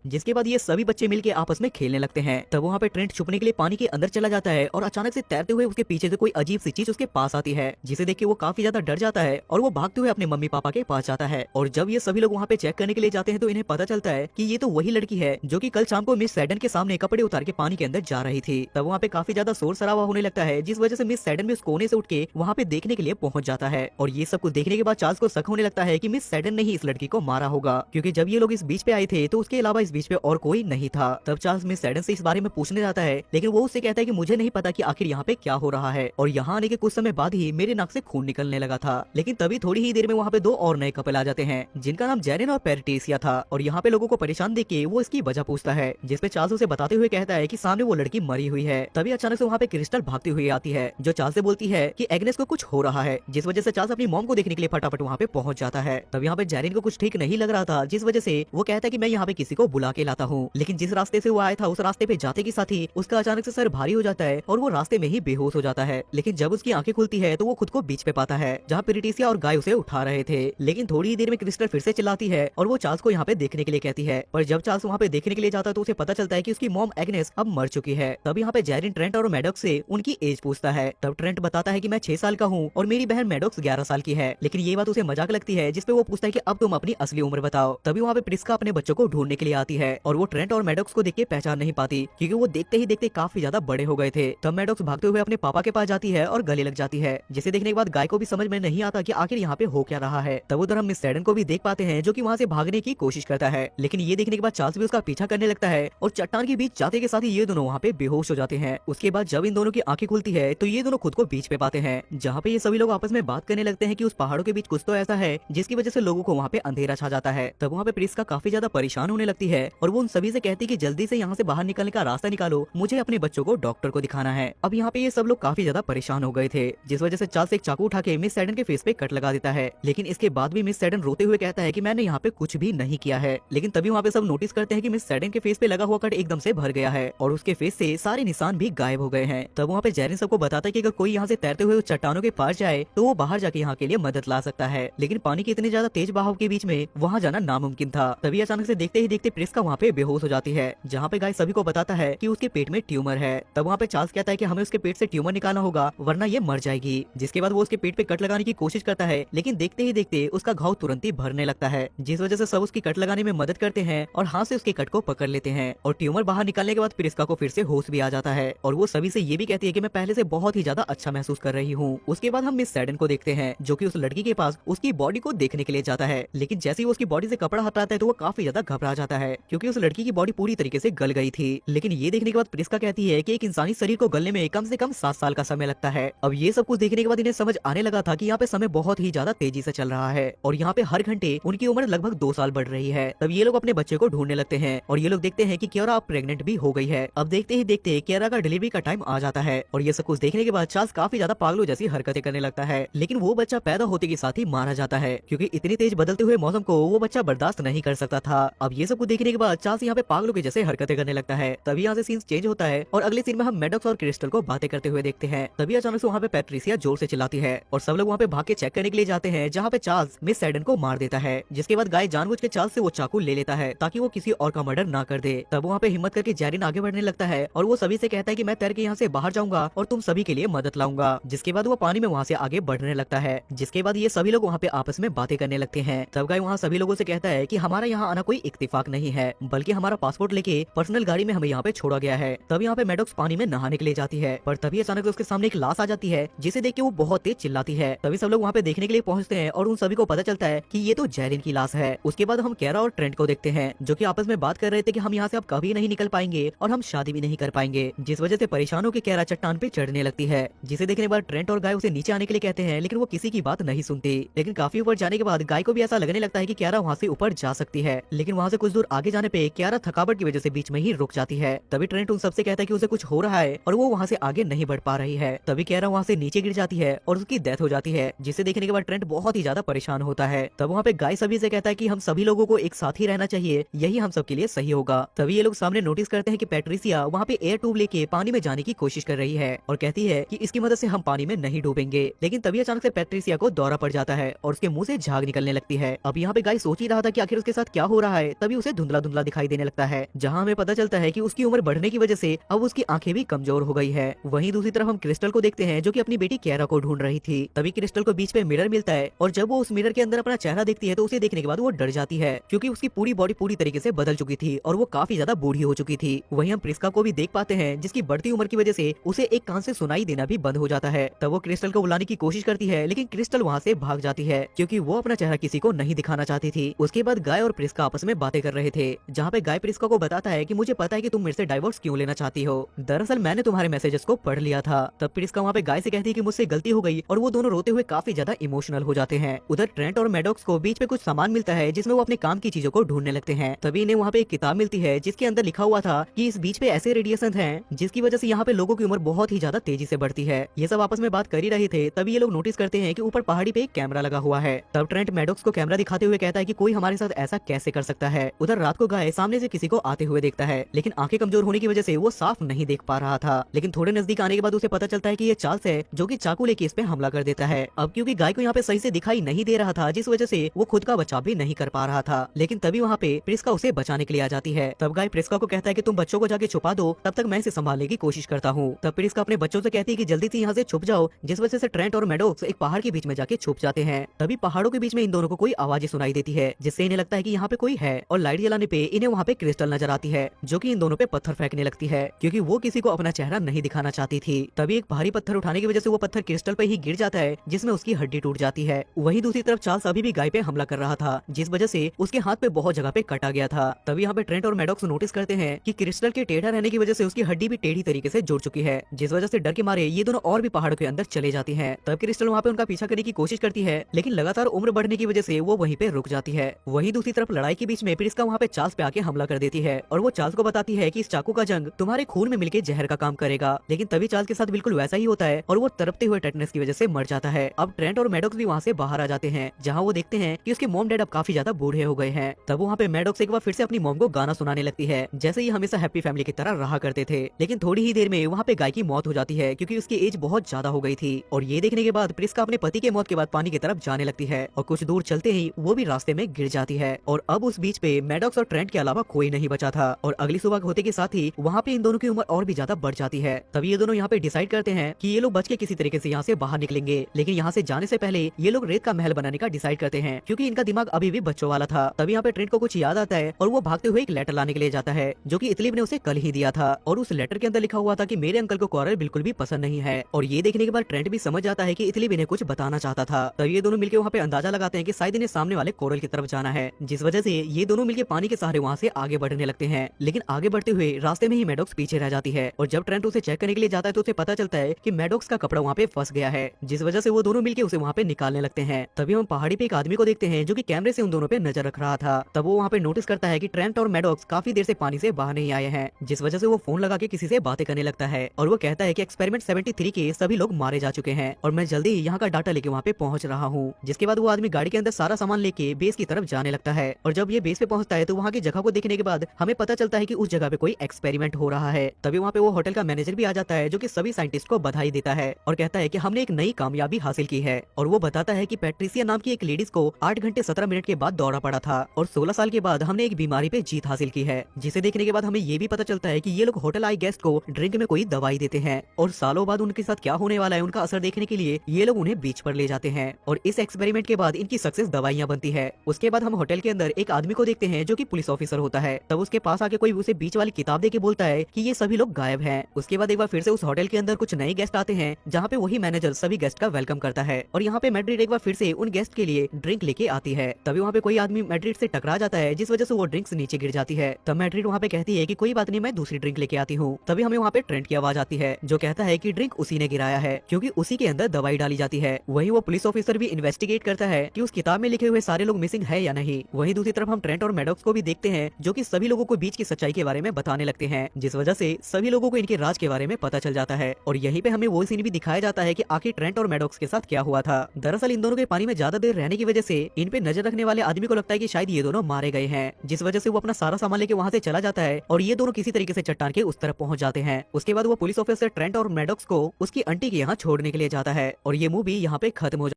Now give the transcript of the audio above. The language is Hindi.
जिसके बाद ये सभी बच्चे मिलके आपस में खेलने लगते हैं। तब वहाँ पे ट्रेंट छुपने के लिए पानी के अंदर चला जाता है और अचानक से तैरते हुए उसके पीछे से कोई अजीब सी चीज उसके पास आती है, जिसे देख के वो काफी ज्यादा डर जाता है और वो भागते हुए अपने मम्मी पापा के पास जाता है। और जब ये सभी लोग वहाँ पे चेक करने के लिए जाते हैं तो इन्हें पता चलता है कि ये तो वही लड़की है जो कि कल शाम को मिस सैडन के सामने कपड़े उतार के पानी के अंदर जा रही थी। तब वहाँ पे काफी ज्यादा शोर शराबा होने लगता है, जिस वजह से मिस सैडन भी उस कोने से उठ के वहाँ पे देखने के लिए पहुंच जाता है। और ये सब कुछ देखने के बाद चार्ल्स को शक होने लगता है कि मिस सैडन ने ही इस लड़की को मारा होगा, क्योंकि जब ये लोग इस बीच पे आए थे तो उसके अलावा इस बीच पे और कोई नहीं था। तब चार्ल्स मिस सैडन से इस बारे में पूछने जाता है, लेकिन वो उससे कहता है कि मुझे नहीं पता कि आखिर यहाँ पे क्या हो रहा है, और यहाँ आने के कुछ समय बाद ही मेरे नाक से खून निकलने लगा था। लेकिन तभी थोड़ी ही देर में वहाँ पे दो और नए कपल आ जाते हैं, जिनका नाम जेरिन और पेरिटेसिया था। और यहाँ पे लोगों को परेशान देख के वो इसकी वजह पूछता है, जिसपे चार्ल्स उसे बताते हुए कहता है कि सामने वो लड़की मरी हुई है। तभी अचानक से वहाँ पे क्रिस्टल भागती हुई आती है, जो चार्ल्स से बोलती है कि एग्नेस को कुछ हो रहा है, जिस वजह से चार्ल्स अपनी मॉम को देखने के लिए फटाफट वहाँ पे पहुंच जाता है। तब यहाँ पे जेरिन को कुछ ठीक नहीं लग रहा था, जिस वजह से वो कहता है कि मैं यहाँ पे किसी को बुला के लाता हूँ। लेकिन जिस रास्ते से वो आया था उस रास्ते पे जाते के साथ ही उसका अचानक से सर भारी हो जाता है और वो रास्ते में ही बेहोश हो जाता है। लेकिन जब उसकी आंखें खुलती है तो वो खुद को बीच पे पाता है, जहाँ पेरिटेसिया और गाय उसे उठा रहे थे। लेकिन थोड़ी ही देर में क्रिस्टल फिर से चिल्लाती है और वो चार्ल्स को यहाँ पे देखने के लिए कहती है। पर जब चार्ल्स वहाँ पे देखने के लिए जाता है तो उसे पता चलता है कि उसकी मॉम एग्नेस अब मर चुकी है। तब यहाँ पे जेरिन ट्रेंट और मैडॉक्स से उनकी एज पूछता है। तब ट्रेंट बताता है कि मैं 6 साल का हूँ और मेरी बहन मैडॉक्स 11 साल की है। लेकिन ये बात उसे मजाक लगती है, जिसपे वो पूछता है कि अब तुम अपनी असली उम्र बताओ। तभी वहाँ पे प्रिस्का अपने बच्चों को ढूंढने के लिए आती है और वो ट्रेंट और मैडॉक्स को देख के पहचान नहीं पाती, क्योंकि वो देखते ही देखते काफी ज्यादा बड़े हो गए थे। तब मैडॉक्स भागते हुए अपने पापा के पास जाती है और गले लग जाती है, जिसे देखने के बाद गाय को भी समझ में नहीं आता कि आखिर यहाँ पे हो क्या रहा है। तब उधर हम मिस सैडन को भी देख पाते हैं, जो कि वहाँ से भागने की कोशिश करता है। लेकिन ये देखने के बाद चार्ल्स भी उसका पीछा करने लगता है और चट्टान के बीच जाते के साथ ही ये दोनों वहाँ पे बेहोश हो जाते हैं। उसके बाद जब इन दोनों की आंखें खुलती है तो ये दोनों खुद को बीच पे पाते हैं, जहाँ पे ये सभी लोग आपस में बात करने लगते हैं कि उस पहाड़ों के बीच कुछ तो ऐसा है जिसकी वजह से लोगों को वहाँ पे अंधेरा छा जाता है। तब वहाँ पे प्रिस्का काफी ज्यादा परेशान होने लगती है और वो उन सभी से कहती है कि जल्दी से यहाँ से बाहर निकलने का रास्ता निकालो, मुझे अपने बच्चों को डॉक्टर को दिखाना है। अब यहाँ पे ये सब लोग काफी ज्यादा परेशान हो गए थे, जिस वजह से चार्ल्स एक चाकू उठा के मिस सैडन के फेस पे कट लगा देता है। लेकिन इसके बाद भी मिस सैडन रोते हुए कहता है कि मैंने यहाँ पे कुछ भी नहीं किया है। लेकिन तभी वहाँ पे सब नोटिस करते हैं कि मिस सैडन के फेस पे लगा हुआ कट एकदम से भर गया है और उसके फेस से सारे निशान भी गायब हो गए हैं। तब वहाँ पे जेरिन सबको बताता है कि अगर कोई यहाँ से तैरते हुए उस चट्टानों के पास जाए तो वो बाहर जाके यहाँ के लिए मदद ला सकता है। लेकिन पानी के इतने ज्यादा तेज बहाव के बीच में वहाँ जाना नामुमकिन था। तभी अचानक से देखते ही देखते प्रिस्का वहाँ पे बेहोश हो जाती है, जहाँ पे गाय सभी को बताता है कि उसके पेट में ट्यूमर है। तब वहाँ पे चार्ल्स कहता है कि हमें उसके पेट से ट्यूमर निकालना होगा वरना ये मर जाएगी। जिसके बाद वो उसके पेट पे कट लगाने की कोशिश करता है, लेकिन देखते ही देखते उसका घाव तुरंत ही भरने लगता है, जिस वजह से सब उसकी कट लगाने में मदद करते हैं और हाथ से उसके कट को पकड़ लेते हैं। और ट्यूमर बाहर निकालने के बाद प्रिस्का को फिर से होश भी आ जाता है और वो सभी से ये भी कहती है कि मैं पहले से बहुत ही ज्यादा अच्छा महसूस कर रही हूँ। उसके बाद हम मिस सैडन को देखते हैं, जो कि उस लड़की के पास उसकी बॉडी को देखने के लिए जाता है। लेकिन जैसे ही वो उसकी बॉडी से कपड़ा हटाता है तो वो काफी ज्यादा घबरा जाता है, क्योंकि उस लड़की की बॉडी पूरी तरीके से गल गई थी। लेकिन ये देखने के बाद प्रिस्का कहती है कि एक इंसानी शरीर को गलने में कम से कम 7 साल का समय लगता है। अब ये सब कुछ देखने के बाद इन्हें समझ आने लगा था कि यहाँ पे समय बहुत ही ज्यादा तेजी से चल रहा है और यहाँ पे हर घंटे उनकी उम्र लगभग 2 साल बढ़ रही है। तब ये लोग अपने बच्चे को ढूंढने लगते हैं और ये लोग देखते हैं कि कियारा अब प्रेग्नेंट भी हो गई है। अब देखते ही देखते कियारा का डिलीवरी का टाइम आ जाता है और ये सब कुछ देखने के बाद चार्ल्स काफी ज्यादा पागलों जैसी हरकतें करने लगता है। लेकिन वो बच्चा पैदा होते के साथ ही मारा जाता है, क्योंकि इतनी तेज बदलते हुए मौसम को वो बच्चा बर्दाश्त नहीं कर सकता था। अब ये सब कुछ देखने के बाद चार्ल्स यहाँ पे पागलों के जैसे हरकतें करने लगता है। तभी यहाँ से सीन चेंज होता है और अगले सीन में हम मैडॉक्स और क्रिस्टल को बातें करते हुए देखते हैं। तभी अचानक से वहाँ पे पैट्रिसिया जोर से चिल्लाती है और सब लोग वहाँ पे भाग के चेक करने के लिए जाते हैं, जहाँ पे चार्ल्स मिस सैडन को मार देता है। जिसके बाद गाय जानबूझ के चार्ल्स से वो चाकू ले लेता है ताकि वो किसी और का मर्डर ना कर दे। तब वहाँ पे हिम्मत करके जेरिन आगे बढ़ने लगता है और वो सभी से कहता है कि मैं तैर के यहाँ से बाहर जाऊंगा और तुम सभी के लिए मदद लाऊंगा। जिसके बाद वो पानी में वहाँ से आगे बढ़ने लगता है। जिसके बाद ये सभी लोग वहाँ पे आपस में बातें करने लगते हैं। तब गाय वहाँ सभी लोगों से कहता है कि हमारा यहाँ आना कोई इत्तेफाक नहीं है, बल्कि हमारा पासपोर्ट लेके पर्सनल गाड़ी में हमें यहाँ पे छोड़ा गया है। तब यहाँ पे मैडॉक्स पानी में नहाने के लिए जाती है, पर तभी अचानक उसके सामने एक लाश आ जाती है, जिसे देख के वो बहुत तेज चिल्लाती है। तभी सब लोग वहाँ पे देखने के लिए पहुँचते हैं और उन सभी को पता चलता है कि ये तो जेरिन की लाश है। उसके बाद हम कियारा और ट्रेंट को देखते हैं, जो कि आपस में बात कर रहे थे कि हम यहाँ से अब कभी नहीं निकल पाएंगे और हम शादी भी नहीं कर पाएंगे। जिस वजह से परेशान होकर कियारा चट्टान पे चढ़ने लगती है, जिसे देखने के बाद ट्रेंट और गाय उसे नीचे आने के लिए कहते हैं, लेकिन वो किसी की बात नहीं सुनती। लेकिन काफी ऊपर जाने के बाद गाय को भी ऐसा लगने लगता है कि कियारा वहाँ से ऊपर जा सकती है। लेकिन वहाँ से कुछ दूर आगे जाने पे कियारा थकावट की वजह से बीच में ही रुक जाती है। तभी ट्रेंट उन सबसे कहता है कि उसे कुछ हो रहा है और वो वहाँ से आगे नहीं बढ़ पा रही है। तभी कियारा वहाँ से नीचे गिर जाती है और उसकी डेथ हो जाती है, जिसे देखने के बाद ट्रेंट बहुत ही ज्यादा परेशान होता है। तब वहाँ पे गाय सभी से कहता है कि हम सभी लोगों को एक साथ ही रहना चाहिए, यही हम सबके लिए सही होगा। तभी ये लोग सामने नोटिस करते हैं कि पैट्रिसिया वहाँ पे एयर ट्यूब लेके पानी में जाने की कोशिश कर रही है और कहती है कि इसकी मदद से हम पानी में नहीं डूबेंगे। लेकिन तभी अचानक से पैट्रिसिया को दौरा पड़ जाता है और उसके मुंह से झाग निकलने लगती है। अब यहाँ पे गाय सोच ही रहा था कि आखिर उसके साथ क्या हो रहा है, तभी उसे धुंधला धुंधला दिखाई देने लगता है, जहाँ हमें पता चलता है कि उसकी उम्र बढ़ने की वजह से अब उसकी आंखें भी कमजोर हो गई है। वहीं दूसरी तरफ हम क्रिस्टल को देखते हैं जो कि अपनी बेटी कियारा को ढूंढ रही थी। तभी क्रिस्टल को बीच पे मिरर मिलता है और जब वो उस मिरर के अंदर अपना चेहरा देखती है तो उसे देखने के बाद वो डर जाती है, क्योंकि उसकी पूरी बॉडी पूरी तरीके से बदल चुकी थी और वो काफी ज्यादा बूढ़ी हो चुकी थी। वहीं हम प्रिस्का को भी देख पाते हैं जिसकी बढ़ती उम्र की वजह से उसे एक कान से सुनाई देना भी बंद हो जाता है। तब वो क्रिस्टल को बुलाने की कोशिश करती है, लेकिन क्रिस्टल वहाँ से भाग जाती है क्योंकि वो अपना चेहरा किसी को नहीं दिखाना चाहती थी। उसके बाद गाय और प्रिस्का आपस में बातें कर रहे थे, जहाँ पे गाय प्रिस्का को बताता है कि मुझे पता है कि तुम मेरे से डाइवोर्स क्यों लेना चाहती हो, दरअसल मैंने तुम्हारे मैसेजेस को पढ़ लिया था। तब प्रिस्का वहाँ पे गाय से कहती है कि मुझसे गलती हो गई और वो दोनों रोते हुए काफी ज्यादा इमोशनल हो जाते हैं। उधर ट्रेंट और मैडॉक्स को बीच में कुछ सामान मिलता है जिसमें वो अपने काम की चीजों को ढूंढने लगते हैं। तभी इन्हें वहाँ पे एक किताब मिलती है जिसके अंदर लिखा हुआ था कि इस बीच पे ऐसे रेडिएशन हैं जिसकी वजह से यहाँ पे लोगों की उम्र बहुत ही ज्यादा तेजी से बढ़ती है। ये सब आपस में बात कर ही रहे थे, तभी ये लोग नोटिस करते हैं कि ऊपर पहाड़ी पे एक कैमरा लगा हुआ है। तब ट्रेंट मैडॉक्स को कैमरा दिखाते हुए कहता है कि कोई हमारे साथ ऐसा कैसे कर सकता है। उधर रात को गाय सामने से किसी को आते हुए देखता है, लेकिन आंखें कमजोर होने की वजह से वो साफ नहीं देख पा रहा था। लेकिन थोड़े नजदीक आने के बाद उसे पता चलता है कि ये चार्ल्स है जो कि चाकू लेके इस पे हमला कर देता है। अब क्योंकि गाय को यहाँ पे सही से दिखाई नहीं दे रहा था, जिस वजह से वो खुद का बचाव भी नहीं कर पा रहा था। लेकिन तभी वहाँ पे प्रिस्का उसे बचाने के लिए आ जाती है। तब गाय प्रिस्का को कहता है कि तुम बच्चों को जाके छुपा दो, तब तक मैं इसे संभालने की कोशिश करता हूँ। तब प्रिस्का अपने बच्चों से कहती है कि जल्दी से यहाँ से छुप जाओ, जिस वजह से ट्रेंट और मैडॉक्स एक पहाड़ के बीच में जाके छुप जाते हैं। तभी पहाड़ों के बीच में इन दोनों को कोई आवाजें सुनाई देती है, जिससे इन्हें लगता है कि यहाँ पे कोई है, और लाइट जलाने पे इन्हें वहाँ पे क्रिस्टल नजर आती है जो कि इन दोनों पे पत्थर फेंकने लगती है, क्योंकि वो किसी को अपना चेहरा नहीं दिखाना चाहती थी। तभी एक भारी पत्थर उठाने की वजह से वो पत्थर क्रिस्टल पे ही गिर जाता है, जिसमें उसकी हड्डी टूट जाती है। वहीं दूसरी तरफ चार्ल्स अभी भी गाय पे हमला कर रहा था, जिस वजह से उसके हाथ पे बहुत जगह पे कटा गया था। तभी यहाँ पे ट्रेंट और मैडॉक्स नोटिस करते हैं कि क्रिस्टल के टेढ़ा रहने की वजह से उसकी हड्डी भी टेढ़ी तरीके से जुड़ चुकी है, जिस वजह से डर के मारे ये दोनों और भी पहाड़ों के अंदर चले जाती हैं। तब क्रिस्टल वहाँ पे उनका पीछा करने की कोशिश करती है, लेकिन लगातार उम्र बढ़ने की वजह से वो वहीं पे रुक जाती है। वहीं दूसरी तरफ लड़ाई के बीच में प्रिस्का वहाँ पे चार्ल्स पे आके हमला कर देती है, और वो चार्ल्स को बताती है कि इस चाकू का जंग तुम्हारे खून में मिलकर जहर का काम करेगा। लेकिन तभी चार्ल्स के साथ बिल्कुल वैसा ही होता है और वो तड़पते हुए टेटनस की वजह से मर जाता है। अब ट्रेंट और मैडॉक्स भी वहाँ से बाहर आ जाते हैं, जहाँ वो देखते हैं कि उसके मॉम डैड अब काफी ज्यादा बूढ़े हो गए हैं। तब वहाँ पे मैडॉक्स एक बार फिर से अपनी मॉम को गाना सुनाने लगती है, जैसे ये हमेशा हैप्पी फैमिली की तरह रहा करते थे। लेकिन थोड़ी ही देर में वहाँ पे गाय की मौत हो जाती है, क्योंकि उसकी एज बहुत ज्यादा हो गई थी। और ये देखने के बाद प्रिस्का अपने पति के मौत के बाद पानी की तरफ जाने लगती है, और कुछ दूर चलते ही वो भी रास्ते में गिर जाती है। और अब उस बीच पे मैडॉक्स और ट्रेंट के अलावा कोई नहीं बचा था, और अगली सुबह होते के साथ ही वहाँ पे इन दोनों की उम्र और भी ज्यादा बढ़ जाती है। तभी ये दोनों यहाँ पे डिसाइड करते हैं कि ये लोग बच के किसी तरीके से यहाँ से बाहर निकलेंगे। लेकिन यहाँ से जाने से पहले ये लोग रेत का महल बनाने का डिसाइड करते हैं, क्योंकि इनका दिमाग अभी भी बच्चों वाला था। तभी यहाँ पे ट्रेंट को कुछ याद आता है और वो भागते हुए एक लेटर लाने के लिए जाता है, जो कि इतलिब ने उसे कल ही दिया था। और उस लेटर के अंदर लिखा हुआ था कि मेरे अंकल को कोरल बिल्कुल भी पसंद नहीं है। और ये देखने के बाद ट्रेंट भी समझ जाता है कि इतलिब इन्हें कुछ बताना चाहता था। तभी ये दोनों मिलकर वहाँ पे अंदाजा लगाते हैं कि शायद इन्हें सामने वाले कोरल की तरफ जाना है, जिस वजह से ये दोनों मिलकर पानी के सहारे वहाँ से आगे बढ़ने लगते हैं। लेकिन आगे बढ़ते हुए रास्ते में ही मैडॉक्स पीछे रह जाती है, और जब ट्रेंट उसे चेक करने के लिए जाता है तो उसे पता चलता है कि मैडॉक्स का कपड़ा वहाँ पे फंस गया है, जिस वजह से वो दोनों मिलकर उसे वहाँ पे निकालने लगते हैं। तभी हम पहाड़ी पे एक आदमी को देखते हैं जो कि कैमरे से उन दोनों पे नजर रख रहा था। तब वो वहाँ पे नोटिस करता है कि ट्रेंट और मैडॉक्स काफी देर से पानी से बाहर नहीं आए हैं, जिस वजह से वो फोन लगा के किसी से बातें करने लगता है, और वो कहता है कि एक्सपेरिमेंट 73 के सभी लोग मारे जा चुके हैं और मैं जल्दी यहाँ का डाटा लेके वहाँ पे पहुँच रहा हूँ। जिसके बाद वो आदमी गाड़ी के अंदर सारा सामान लेके बेस की तरफ जाने लगता है, और जब ये बेस पे पहुंचता है तो वहाँ की जगह को देखने के बाद हमें पता चलता है कि उस जगह पे कोई एक्सपेरिमेंट हो रहा है। तभी वहाँ पे वो होटल का मैनेजर भी आ जाता है, जो कि सभी साइंटिस्ट को बधाई देता है और कहता है कि हमने एक नई कामयाबी हासिल की है। और वो बताता है कि पैट्रिसिया नाम की एक लेडीज को 8 घंटे 17 मिनट के बाद दौरा पड़ा था, और 16 साल के बाद हमने एक बीमारी पे जीत हासिल की है। जिसे देखने के बाद हमें ये भी पता चलता है कि ये लोग होटल आई गेस्ट को ड्रिंक में कोई दवाई देते हैं, और सालों बाद उनके साथ क्या होने वाला है उनका असर देखने के लिए ये लोग उन्हें बीच पर ले जाते हैं। और इस एक्सपेरिमेंट के बाद इनकी सक्सेस दवाइयाँ बनती है। उसके बाद हम होटल के अंदर एक आदमी को देखते हैं जो कि पुलिस ऑफिसर होता है। तब उसके पास आके कोई उसे बीच वाली किताब देके बोलता है कि ये सभी लोग गायब हैं। उसके बाद एक बार फिर से उस होटल के अंदर कुछ नए गेस्ट आते हैं, जहाँ पे वही मैनेजर सभी गेस्ट का वेलकम करता है, और यहाँ पे मैड्रिड एक बार फिर से उन गेस्ट के लिए ड्रिंक लेके आती है। तभी वहाँ पे कोई आदमी मैड्रिड से टकरा जाता है, जिस वजह से वो ड्रिंक्स नीचे गिर जाती है। तब मैड्रिड वहाँ पे कहती है कि कोई बात नहीं, मैं दूसरी ड्रिंक लेके आती हूँ। तभी हमें वहाँ पे ट्रेंट की आवाज आती है, जो कहता है कि ड्रिंक उसी ने गिराया है, क्योंकि उसी के अंदर दवाई डाली जाती है। वही वो पुलिस ऑफिसर भी इन्वेस्टिगेट करता है कि उस किताब में लिखे हुए सारे लोग मिसिंग है या नहीं। वहीं दूसरी तरफ हम ट्रेंट और मैडॉक्स को भी देखते हैं, जो कि सभी लोगों को बीच की सच्चाई के बारे में बताने लगते हैं, जिस वजह से सभी लोगों को इनके राज के बारे में पता चल जाता है। और यहीं पे हमें वो सीन भी दिखाया जाता है कि आखिर ट्रेंट और मैडॉक्स के साथ क्या हुआ था। दरअसल इन दोनों के पानी में ज्यादा देर रहने की वजह से इन पे नजर रखने वाले आदमी को लगता है कि शायद ये दोनों मारे गए हैं, जिस वजह से वो अपना सारा सामान लेके वहाँ से चला जाता है, और ये दोनों किसी तरीके से चट्टान के उस तरफ पहुंच जाते हैं। उसके बाद वो पुलिस ऑफिसर ट्रेंट और मैडॉक्स को उसकी आंटी के यहाँ छोड़ने के लिए जाता है, और ये मूवी यहाँ पे खत्म हो